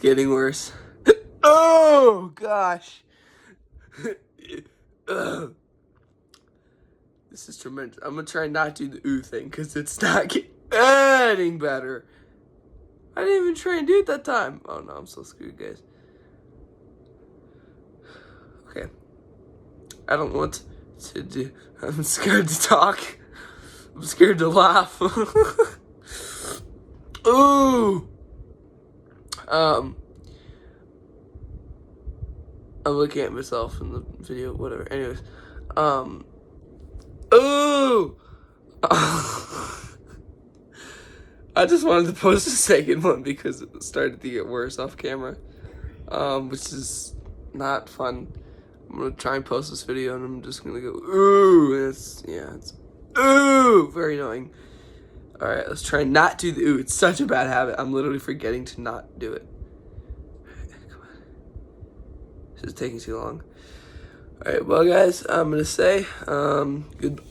Getting worse. Oh, gosh. Ugh. This is tremendous. I'm going to try not to do the ooh thing because it's not getting better. I didn't even try and do it that time. Oh, no, I'm so screwed, guys. Okay. I don't know what to do. I'm scared to talk. I'm scared to laugh. Ooh. I'm looking at myself in the video, whatever. Anyways, ooh. I just wanted to post a second one because it started to get worse off camera, which is not fun. I'm gonna try and post this video, and I'm just gonna go ooh. And it's ooh, very annoying. All right, let's try not to do the ooh. It's such a bad habit. I'm literally forgetting to not do it. Come on. This is taking too long. All right, well, guys, I'm gonna say goodbye.